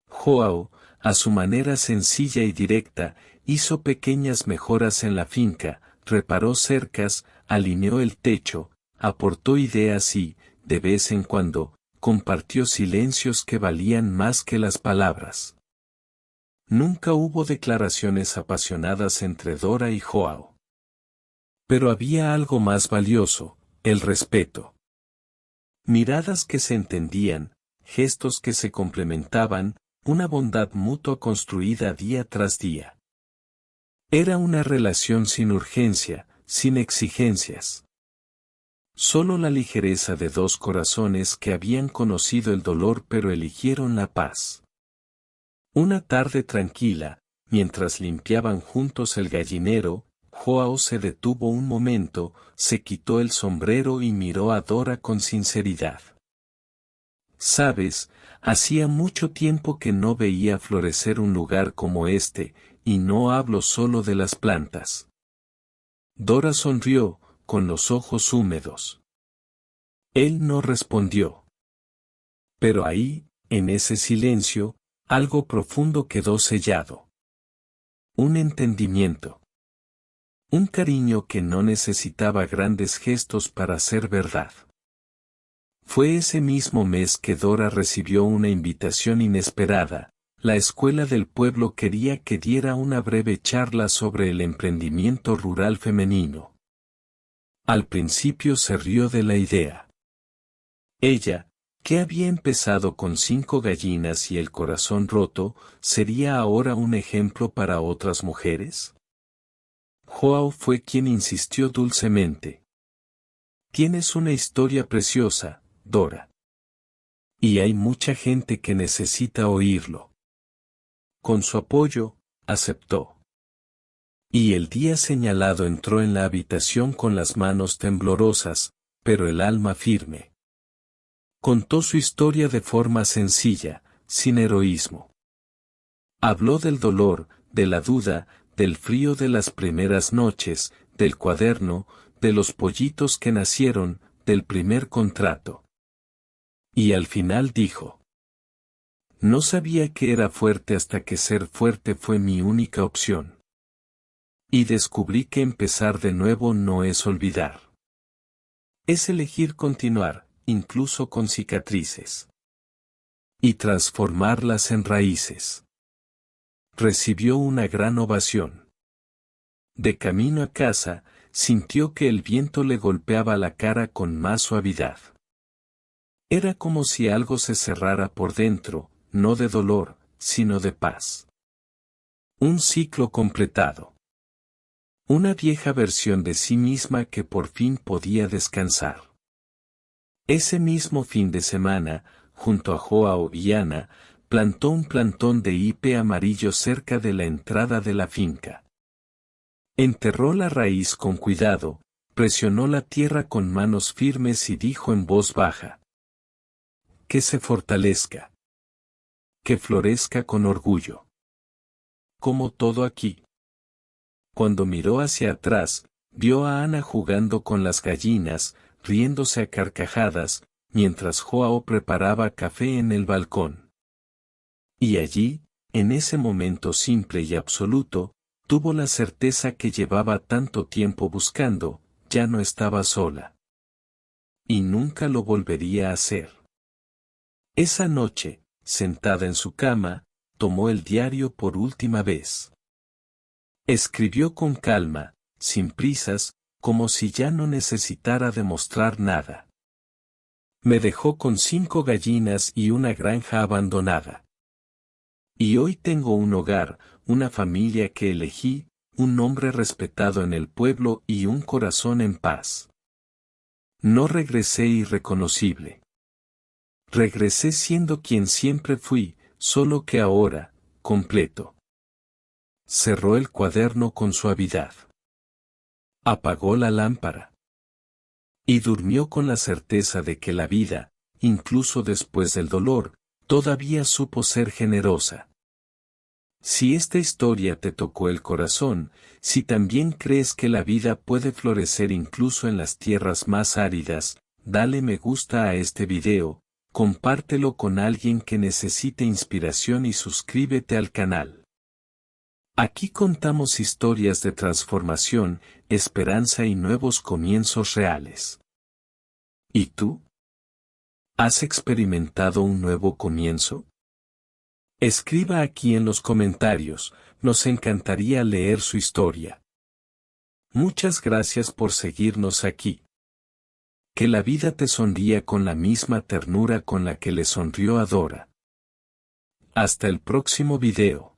Joao, a su manera sencilla y directa, hizo pequeñas mejoras en la finca, reparó cercas, alineó el techo, aportó ideas y, de vez en cuando, compartió silencios que valían más que las palabras. Nunca hubo declaraciones apasionadas entre Dora y Joao. Pero había algo más valioso, el respeto. Miradas que se entendían, gestos que se complementaban, una bondad mutua construida día tras día. Era una relación sin urgencia, sin exigencias. Solo la ligereza de dos corazones que habían conocido el dolor pero eligieron la paz. Una tarde tranquila, mientras limpiaban juntos el gallinero, Joao se detuvo un momento, se quitó el sombrero y miró a Dora con sinceridad. Sabes, hacía mucho tiempo que no veía florecer un lugar como este, y no hablo solo de las plantas. Dora sonrió, con los ojos húmedos. Él no respondió. Pero ahí, en ese silencio, algo profundo quedó sellado. Un entendimiento. Un cariño que no necesitaba grandes gestos para ser verdad. Fue ese mismo mes que Dora recibió una invitación inesperada. La escuela del pueblo quería que diera una breve charla sobre el emprendimiento rural femenino. Al principio se rió de la idea. Ella, que había empezado con 5 gallinas y el corazón roto, ¿sería ahora un ejemplo para otras mujeres? Joao fue quien insistió dulcemente. Tienes una historia preciosa, Dora. Y hay mucha gente que necesita oírlo. Con su apoyo, aceptó. Y el día señalado entró en la habitación con las manos temblorosas, pero el alma firme. Contó su historia de forma sencilla, sin heroísmo. Habló del dolor, de la duda, del frío de las primeras noches, del cuaderno, de los pollitos que nacieron, del primer contrato. Y al final dijo: no sabía que era fuerte hasta que ser fuerte fue mi única opción. Y descubrí que empezar de nuevo no es olvidar. Es elegir continuar, incluso con cicatrices. Y transformarlas en raíces. Recibió una gran ovación. De camino a casa, sintió que el viento le golpeaba la cara con más suavidad. Era como si algo se cerrara por dentro, no de dolor, sino de paz. Un ciclo completado. Una vieja versión de sí misma que por fin podía descansar. Ese mismo fin de semana, junto a Joao y Ana, plantó un plantón de hipe amarillo cerca de la entrada de la finca. Enterró la raíz con cuidado, presionó la tierra con manos firmes y dijo en voz baja: que se fortalezca. Que florezca con orgullo. Como todo aquí. Cuando miró hacia atrás, vio a Ana jugando con las gallinas, riéndose a carcajadas, mientras Joao preparaba café en el balcón. Y allí, en ese momento simple y absoluto, tuvo la certeza que llevaba tanto tiempo buscando, ya no estaba sola. Y nunca lo volvería a hacer. Esa noche, sentada en su cama, tomó el diario por última vez. Escribió con calma, sin prisas, como si ya no necesitara demostrar nada. Me dejó con 5 gallinas y una granja abandonada. Y hoy tengo un hogar, una familia que elegí, un nombre respetado en el pueblo y un corazón en paz. No regresé irreconocible. Regresé siendo quien siempre fui, solo que ahora, completo. Cerró el cuaderno con suavidad. Apagó la lámpara. Y durmió con la certeza de que la vida, incluso después del dolor, todavía supo ser generosa. Si esta historia te tocó el corazón, si también crees que la vida puede florecer incluso en las tierras más áridas, dale me gusta a este video, compártelo con alguien que necesite inspiración y suscríbete al canal. Aquí contamos historias de transformación, esperanza y nuevos comienzos reales. ¿Y tú? ¿Has experimentado un nuevo comienzo? Escriba aquí en los comentarios, nos encantaría leer su historia. Muchas gracias por seguirnos aquí. Que la vida te sonría con la misma ternura con la que le sonrió a Dora. Hasta el próximo video.